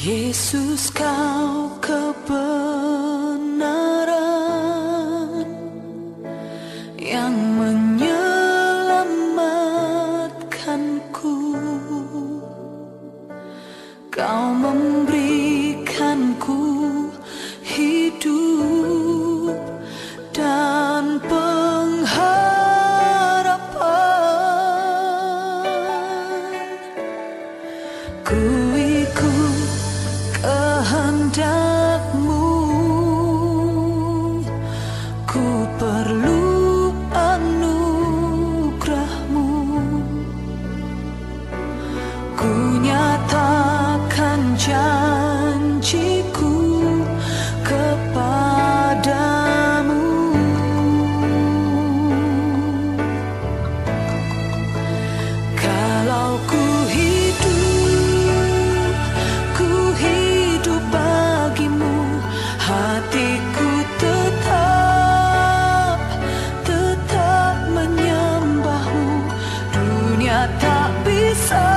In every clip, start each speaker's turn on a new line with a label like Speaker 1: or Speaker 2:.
Speaker 1: Yesus, kau kebenaran yang menyelamatkanku. Kau memberikanku hidup dan pengharapan. Ku ikut kehendak-Mu, ku perlu anugerah-Mu. Ku nyatakan janjiku kepadamu. Kalau ku hidup bagimu, hatiku tetap menyembah-Mu. Dunia tak bisa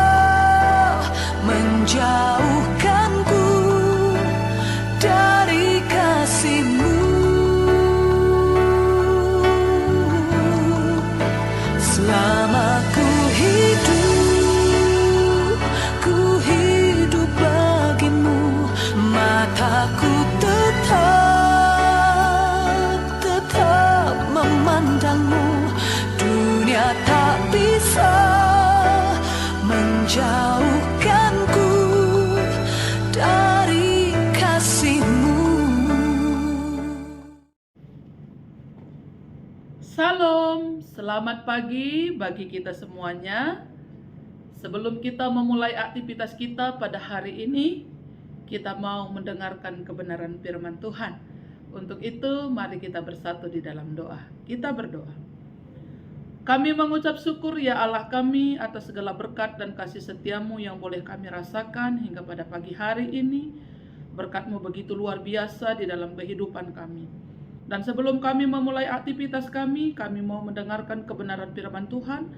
Speaker 1: menjauhkanku dari kasih-Mu. Selama ku hidup bagimu, mataku tetap memandang-Mu. Dunia tak bisa menjauhkanku dari kasih-Mu.
Speaker 2: Salam, selamat pagi bagi kita semuanya. Sebelum kita memulai aktivitas kita pada hari ini, kita mau mendengarkan kebenaran firman Tuhan. Untuk itu, mari kita bersatu di dalam doa. Kita berdoa. Kami mengucap syukur ya Allah kami atas segala berkat dan kasih setia-Mu yang boleh kami rasakan hingga pada pagi hari ini. Berkat-Mu begitu luar biasa di dalam kehidupan kami. Dan sebelum kami memulai aktivitas kami mau mendengarkan kebenaran firman Tuhan,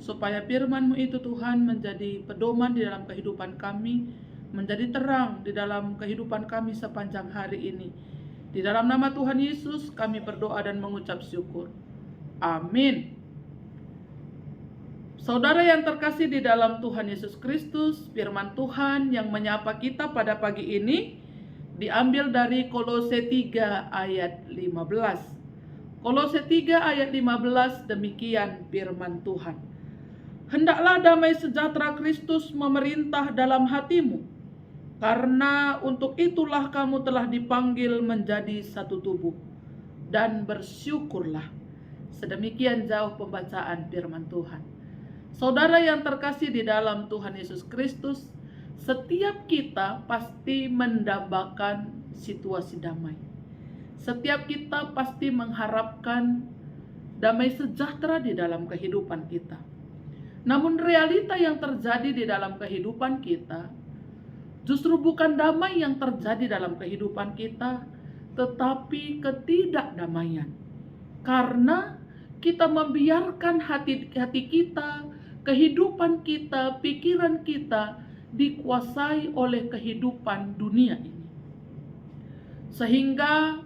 Speaker 2: supaya firman-Mu itu Tuhan menjadi pedoman di dalam kehidupan kami, menjadi terang di dalam kehidupan kami sepanjang hari ini. Di dalam nama Tuhan Yesus kami berdoa dan mengucap syukur. Amin. Saudara yang terkasih di dalam Tuhan Yesus Kristus, firman Tuhan yang menyapa kita pada pagi ini diambil dari Kolose 3 ayat 15. Kolose 3 ayat 15 demikian firman Tuhan. Hendaklah damai sejahtera Kristus memerintah dalam hatimu, karena untuk itulah kamu telah dipanggil menjadi satu tubuh, dan bersyukurlah. Sedemikian jauh pembacaan firman Tuhan. Saudara yang terkasih di dalam Tuhan Yesus Kristus, setiap kita pasti mendambakan situasi damai. Setiap kita pasti mengharapkan damai sejahtera di dalam kehidupan kita. Namun realita yang terjadi di dalam kehidupan kita justru bukan damai yang terjadi dalam kehidupan kita, tetapi ketidakdamaian. Karena kita membiarkan hati kita, kehidupan kita, pikiran kita dikuasai oleh kehidupan dunia ini. Sehingga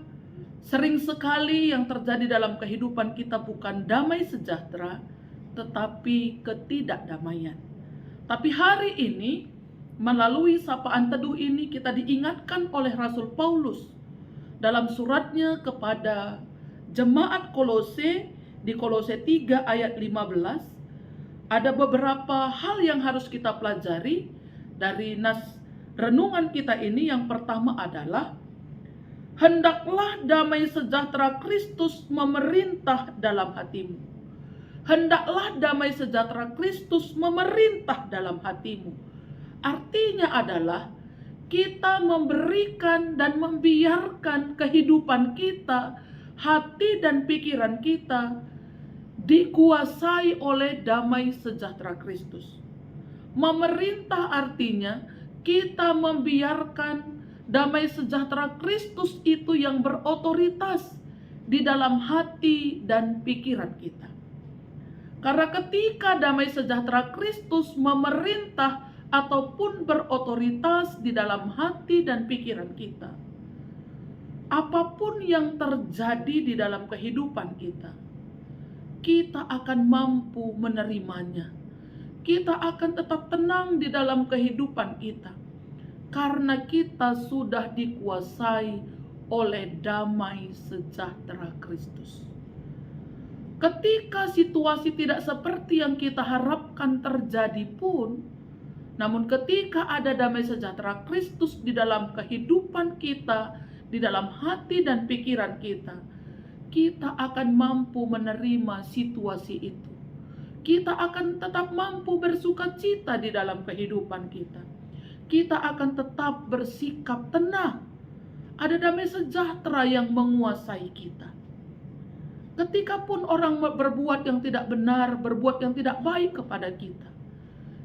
Speaker 2: sering sekali yang terjadi dalam kehidupan kita bukan damai sejahtera, tetapi ketidakdamaian. Tapi hari ini, melalui sapaan teduh ini kita diingatkan oleh Rasul Paulus dalam suratnya kepada jemaat Kolose di Kolose 3 ayat 15, ada beberapa hal yang harus kita pelajari dari nas renungan kita ini. Yang pertama adalah, hendaklah damai sejahtera Kristus memerintah dalam hatimu. Hendaklah damai sejahtera Kristus memerintah dalam hatimu. Artinya adalah kita memberikan dan membiarkan kehidupan kita, hati dan pikiran kita dikuasai oleh damai sejahtera Kristus. Memerintah artinya kita membiarkan damai sejahtera Kristus itu yang berotoritas di dalam hati dan pikiran kita. Karena ketika damai sejahtera Kristus memerintah ataupun berotoritas di dalam hati dan pikiran kita. Apapun yang terjadi di dalam kehidupan kita, kita akan mampu menerimanya. Kita akan tetap tenang di dalam kehidupan kita, karena kita sudah dikuasai oleh damai sejahtera Kristus. Ketika situasi tidak seperti yang kita harapkan terjadi pun, namun ketika ada damai sejahtera Kristus di dalam kehidupan kita, di dalam hati dan pikiran kita, kita akan mampu menerima situasi itu. Kita akan tetap mampu bersukacita di dalam kehidupan kita. Kita akan tetap bersikap tenang. Ada damai sejahtera yang menguasai kita. Ketika pun orang berbuat yang tidak benar, berbuat yang tidak baik kepada kita,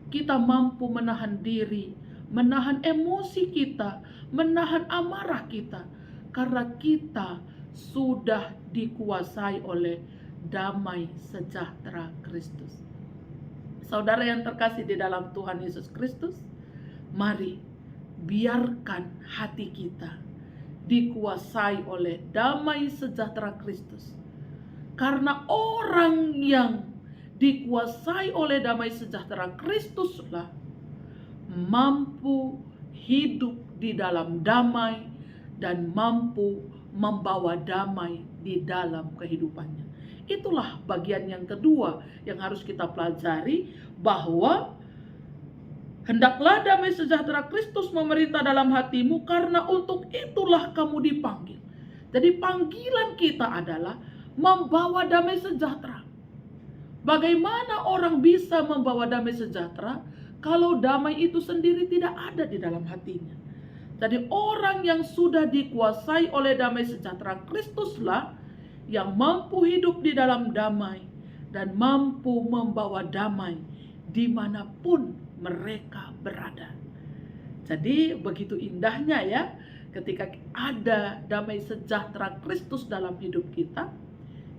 Speaker 2: kita mampu menahan diri, menahan emosi kita, menahan amarah kita, karena kita sudah dikuasai oleh damai sejahtera Kristus. Saudara yang terkasih di dalam Tuhan Yesus Kristus, mari biarkan hati kita dikuasai oleh damai sejahtera Kristus. Karena orang yang dikuasai oleh damai sejahtera Kristuslah mampu hidup di dalam damai dan mampu membawa damai di dalam kehidupannya. Itulah bagian yang kedua yang harus kita pelajari, bahwa hendaklah damai sejahtera Kristus memerintah dalam hatimu, karena untuk itulah kamu dipanggil. Jadi panggilan kita adalah membawa damai sejahtera. Bagaimana orang bisa membawa damai sejahtera kalau damai itu sendiri tidak ada di dalam hatinya? Jadi orang yang sudah dikuasai oleh damai sejahtera Kristuslah yang mampu hidup di dalam damai dan mampu membawa damai dimanapun mereka berada. Jadi begitu indahnya ya, ketika ada damai sejahtera Kristus dalam hidup kita,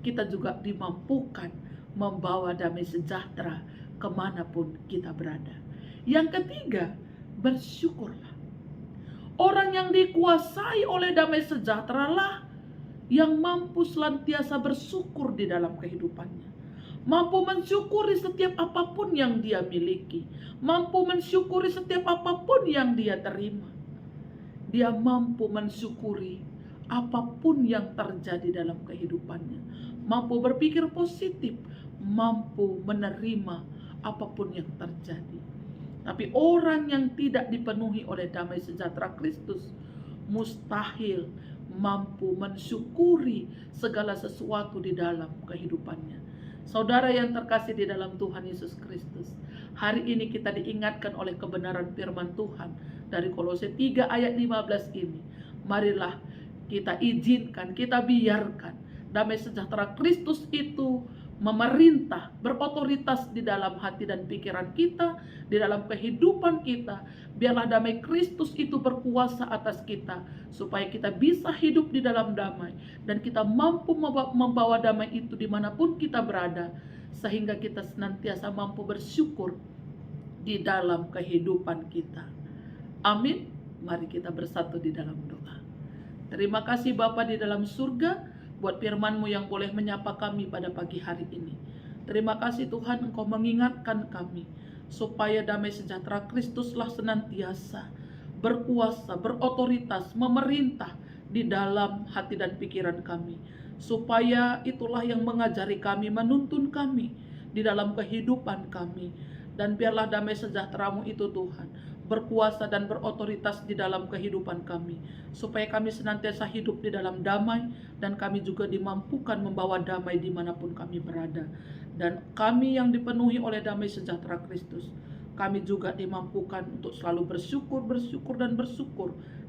Speaker 2: kita juga dimampukan membawa damai sejahtera kemanapun kita berada. Yang ketiga, bersyukurlah. Orang yang dikuasai oleh damai sejahtera lah yang mampu senantiasa bersyukur di dalam kehidupannya. Mampu mensyukuri setiap apapun yang dia miliki. Mampu mensyukuri setiap apapun yang dia terima. Dia mampu mensyukuri apapun yang terjadi dalam kehidupannya. Mampu berpikir positif. Mampu menerima apapun yang terjadi. Tapi orang yang tidak dipenuhi oleh damai sejahtera Kristus mustahil mampu mensyukuri segala sesuatu di dalam kehidupannya. Saudara yang terkasih di dalam Tuhan Yesus Kristus, hari ini kita diingatkan oleh kebenaran firman Tuhan dari Kolose 3 ayat 15 ini. Marilah kita izinkan, kita biarkan damai sejahtera Kristus itu memerintah, berotoritas di dalam hati dan pikiran kita, di dalam kehidupan kita. Biarlah damai Kristus itu berkuasa atas kita, supaya kita bisa hidup di dalam damai, dan kita mampu membawa damai itu dimanapun kita berada, sehingga kita senantiasa mampu bersyukur di dalam kehidupan kita. Amin. Mari kita bersatu di dalam doa. Terima kasih Bapa di dalam surga, buat firman-Mu yang boleh menyapa kami pada pagi hari ini. Terima kasih Tuhan, Engkau mengingatkan kami supaya damai sejahtera Kristuslah senantiasa berkuasa, berotoritas, memerintah di dalam hati dan pikiran kami. Supaya itulah yang mengajari kami, menuntun kami di dalam kehidupan kami. Dan biarlah damai sejahtera-Mu itu Tuhan berkuasa dan berotoritas di dalam kehidupan kami, supaya kami senantiasa hidup di dalam damai, dan kami juga dimampukan membawa damai dimanapun kami berada. Dan kami yang dipenuhi oleh damai sejahtera Kristus, kami juga dimampukan untuk selalu bersyukur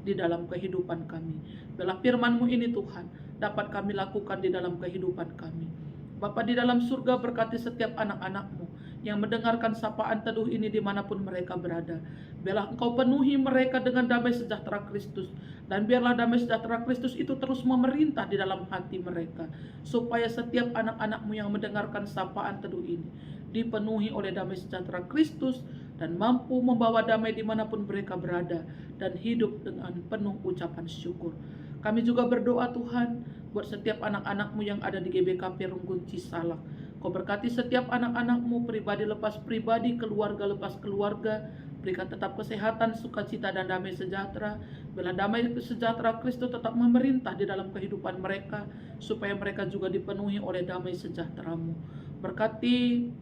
Speaker 2: di dalam kehidupan kami. Biarlah firman-Mu ini Tuhan dapat kami lakukan di dalam kehidupan kami. Bapa di dalam surga, berkati setiap anak-anak-Mu yang mendengarkan sapaan teduh ini dimanapun mereka berada. Biarlah Engkau penuhi mereka dengan damai sejahtera Kristus. Dan biarlah damai sejahtera Kristus itu terus memerintah di dalam hati mereka. Supaya setiap anak-anak-Mu yang mendengarkan sapaan teduh ini dipenuhi oleh damai sejahtera Kristus. dan mampu membawa damai dimanapun mereka berada, dan hidup dengan penuh ucapan syukur. Kami juga berdoa Tuhan buat setiap anak-anak-Mu yang ada di GBKP Runggun Cisalak. Kau berkati setiap anak-anak-Mu, pribadi lepas pribadi, keluarga lepas keluarga. Berikan tetap kesehatan, sukacita, dan damai sejahtera. Bila damai sejahtera Kristus tetap memerintah di dalam kehidupan mereka, supaya mereka juga dipenuhi oleh damai sejahtera-Mu. Berkati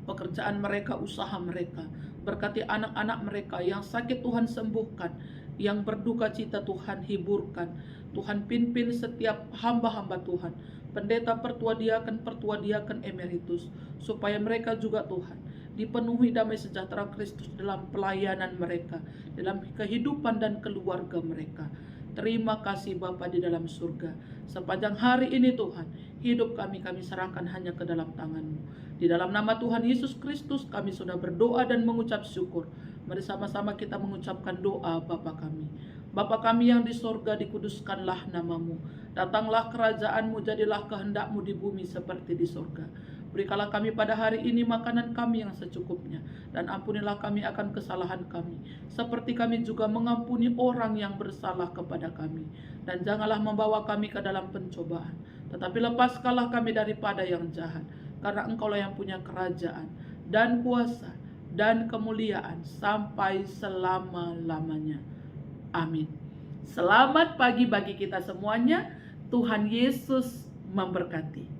Speaker 2: pekerjaan mereka, usaha mereka. Berkati anak-anak mereka yang sakit, Tuhan sembuhkan. Yang berduka cita, Tuhan hiburkan. Tuhan pimpin setiap hamba-hamba Tuhan, pendeta, pertua diaken emeritus, supaya mereka juga Tuhan dipenuhi damai sejahtera Kristus dalam pelayanan mereka, dalam kehidupan dan keluarga mereka. Terima kasih Bapa di dalam surga. Sepanjang hari ini Tuhan, hidup kami serahkan hanya ke dalam tangan-Mu. Di dalam nama Tuhan Yesus Kristus kami sudah berdoa dan mengucap syukur. Mari sama-sama kita mengucapkan doa Bapa kami. Bapa kami yang di sorga, dikuduskanlah nama-Mu. Datanglah kerajaan-Mu, jadilah kehendak-Mu di bumi seperti di sorga. Berikanlah kami pada hari ini makanan kami yang secukupnya, dan ampunilah kami akan kesalahan kami, seperti kami juga mengampuni orang yang bersalah kepada kami. Dan janganlah membawa kami ke dalam pencobaan, tetapi lepaskanlah kami daripada yang jahat, karena Engkaulah yang punya kerajaan, dan kuasa, dan kemuliaan, sampai selama-lamanya. Amin. Selamat pagi bagi kita semuanya. Tuhan Yesus memberkati.